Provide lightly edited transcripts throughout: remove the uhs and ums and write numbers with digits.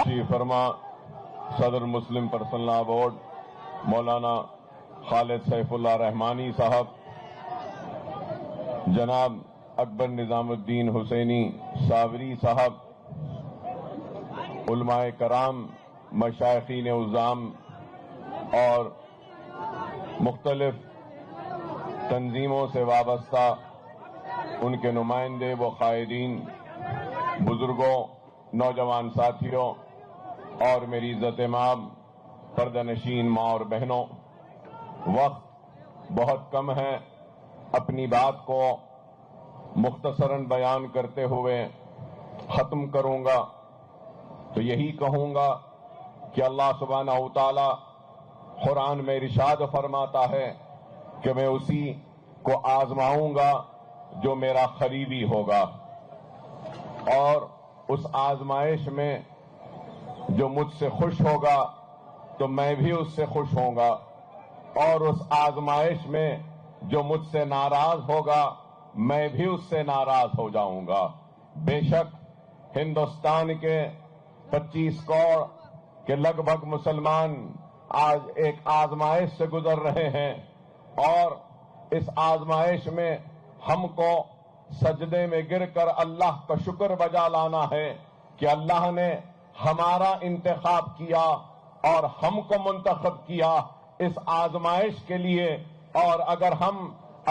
تشریف فرما صدر مسلم پرسنل لا بورڈ مولانا خالد سیف اللہ رحمانی صاحب، جناب اکبر نظام الدین حسینی صابری صاحب، علماء کرام، مشائخین عظام اور مختلف تنظیموں سے وابستہ ان کے نمائندے و قائدین، بزرگوں، نوجوان ساتھیوں اور میری عزت مآب پردہ نشین ماں اور بہنوں، وقت بہت کم ہے، اپنی بات کو مختصراً بیان کرتے ہوئے ختم کروں گا تو یہی کہوں گا کہ اللہ سبحانہ و تعالی قرآن میں ارشاد فرماتا ہے کہ میں اسی کو آزماؤں گا جو میرا قریبی ہوگا، اور اس آزمائش میں جو مجھ سے خوش ہوگا تو میں بھی اس سے خوش ہوں گا، اور اس آزمائش میں جو مجھ سے ناراض ہوگا میں بھی اس سے ناراض ہو جاؤں گا۔ بے شک ہندوستان کے 25 کروڑ کے لگ بھگ مسلمان آج ایک آزمائش سے گزر رہے ہیں، اور اس آزمائش میں ہم کو سجدے میں گر کر اللہ کا شکر بجا لانا ہے کہ اللہ نے ہمارا انتخاب کیا اور ہم کو منتخب کیا اس آزمائش کے لیے، اور اگر ہم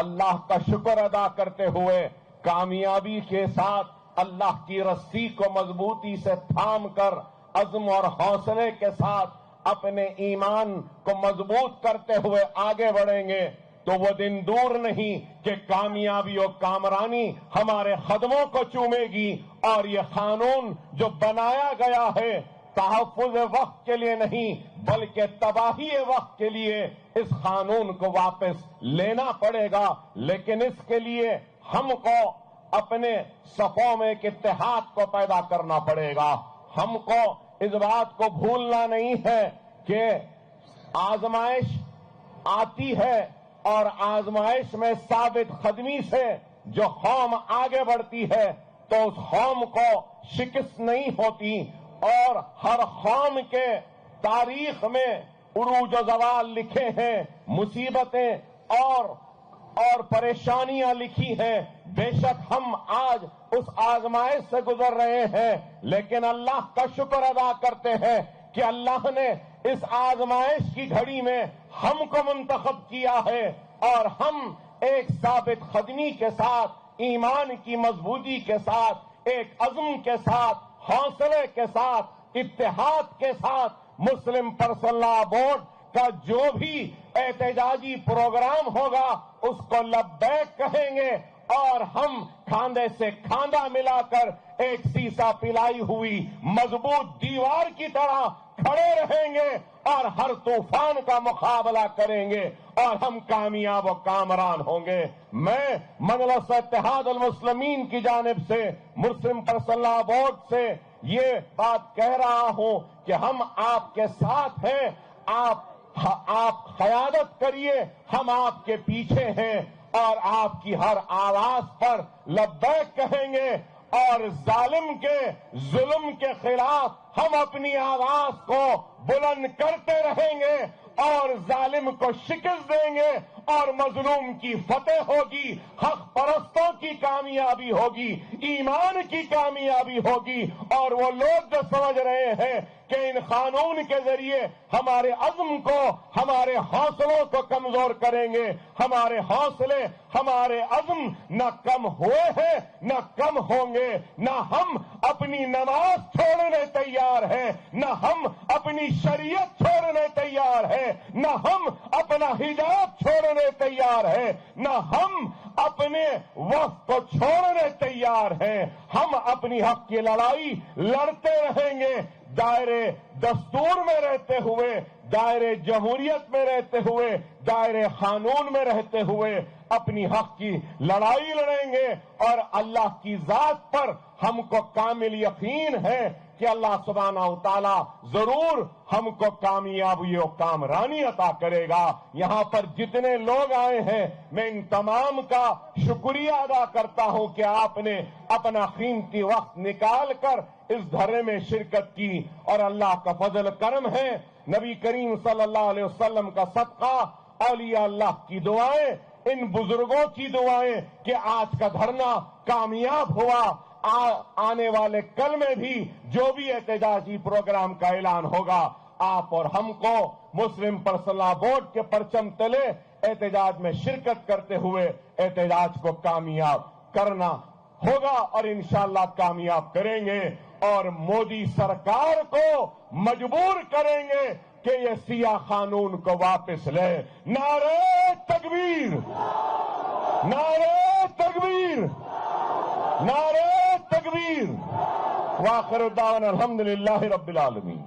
اللہ کا شکر ادا کرتے ہوئے کامیابی کے ساتھ اللہ کی رسی کو مضبوطی سے تھام کر عزم اور حوصلے کے ساتھ اپنے ایمان کو مضبوط کرتے ہوئے آگے بڑھیں گے تو وہ دن دور نہیں کہ کامیابی و کامرانی ہمارے قدموں کو چومے گی، اور یہ قانون جو بنایا گیا ہے تحفظ وقت کے لیے نہیں بلکہ تباہی وقت کے لیے، اس قانون کو واپس لینا پڑے گا۔ لیکن اس کے لیے ہم کو اپنے صفوں میں ایک اتحاد کو پیدا کرنا پڑے گا۔ ہم کو اس بات کو بھولنا نہیں ہے کہ آزمائش آتی ہے، اور آزمائش میں ثابت قدمی سے جو قوم آگے بڑھتی ہے تو اس قوم کو شکست نہیں ہوتی، اور ہر قوم کے تاریخ میں عروج و زوال لکھے ہیں، مصیبتیں اور پریشانیاں لکھی ہیں۔ بے شک ہم آج اس آزمائش سے گزر رہے ہیں، لیکن اللہ کا شکر ادا کرتے ہیں کہ اللہ نے اس آزمائش کی گھڑی میں ہم کو منتخب کیا ہے، اور ہم ایک ثابت قدمی کے ساتھ، ایمان کی مضبوطی کے ساتھ، ایک عزم کے ساتھ، حوصلے کے ساتھ، اتحاد کے ساتھ مسلم پرسنل لا بورڈ کا جو بھی احتجاجی پروگرام ہوگا اس کو لبیک کہیں گے، اور ہم کاندھے سے کاندھا ملا کر ایک سیسا پلائی ہوئی مضبوط دیوار کی طرح کھڑے رہیں گے، اور ہر طوفان کا مقابلہ کریں گے، اور ہم کامیاب و کامران ہوں گے۔ میں مجلس اتحاد المسلمین کی جانب سے مسلم پرسنل لا بورڈ سے یہ بات کہہ رہا ہوں کہ ہم آپ کے ساتھ ہیں، آپ قیادت کریے، ہم آپ کے پیچھے ہیں، اور آپ کی ہر آواز پر لبیک کہیں گے، اور ظالم کے ظلم کے خلاف ہم اپنی آواز کو بلند کرتے رہیں گے، اور ظالم کو شکست دیں گے، اور مظلوم کی فتح ہوگی، حق پرستوں کی کامیابی ہوگی، ایمان کی کامیابی ہوگی۔ اور وہ لوگ جو سمجھ رہے ہیں کہ ان قانون کے ذریعے ہمارے عزم کو، ہمارے حوصلوں کو کمزور کریں گے، ہمارے حوصلے، ہمارے عزم نہ کم ہوئے ہیں نہ کم ہوں گے، نہ ہم اپنی نماز چھوڑنے تیار ہیں، نہ ہم اپنی شریعت چھوڑنے تیار ہیں، نہ ہم اپنا حجاب چھوڑنے تیار ہیں، نہ ہم اپنے وقت کو چھوڑنے تیار ہیں۔ ہم اپنی حق کی لڑائی لڑتے رہیں گے، دائرے دستور میں رہتے ہوئے، دائرے جمہوریت میں رہتے ہوئے، دائرے قانون میں رہتے ہوئے اپنی حق کی لڑائی لڑیں گے، اور اللہ کی ذات پر ہم کو کامل یقین ہے کہ اللہ سبحانہ و تعالی ضرور ہم کو کامیابی و کامرانی عطا کرے گا. یہاں پر جتنے لوگ آئے ہیں میں ان تمام کا شکریہ ادا کرتا ہوں کہ آپ نے اپنا قیمتی وقت نکال کر اس دھرنے میں شرکت کی. اور اللہ کا فضل کرم ہے، نبی کریم صلی اللہ علیہ وسلم کا صدقہ، اولیاء اللہ کی دعائیں، ان بزرگوں کی دعائیں کہ آج کا دھرنا کامیاب ہوا. آنے والے کل میں بھی جو بھی احتجاجی پروگرام کا اعلان ہوگا، آپ اور ہم کو مسلم پرسنل لا بورڈ کے پرچم تلے احتجاج میں شرکت کرتے ہوئے احتجاج کو کامیاب کرنا ہوگا اور انشاءاللہ کامیاب کریں گے. اور مودی سرکار کو مجبور کریں گے کہ یہ سیاہ قانون کو واپس لے. نعرہ تکبیر، نعرہ تکبیر، نعرہ تکبیر. وآخر دعوانا الحمدللہ رب العالمین.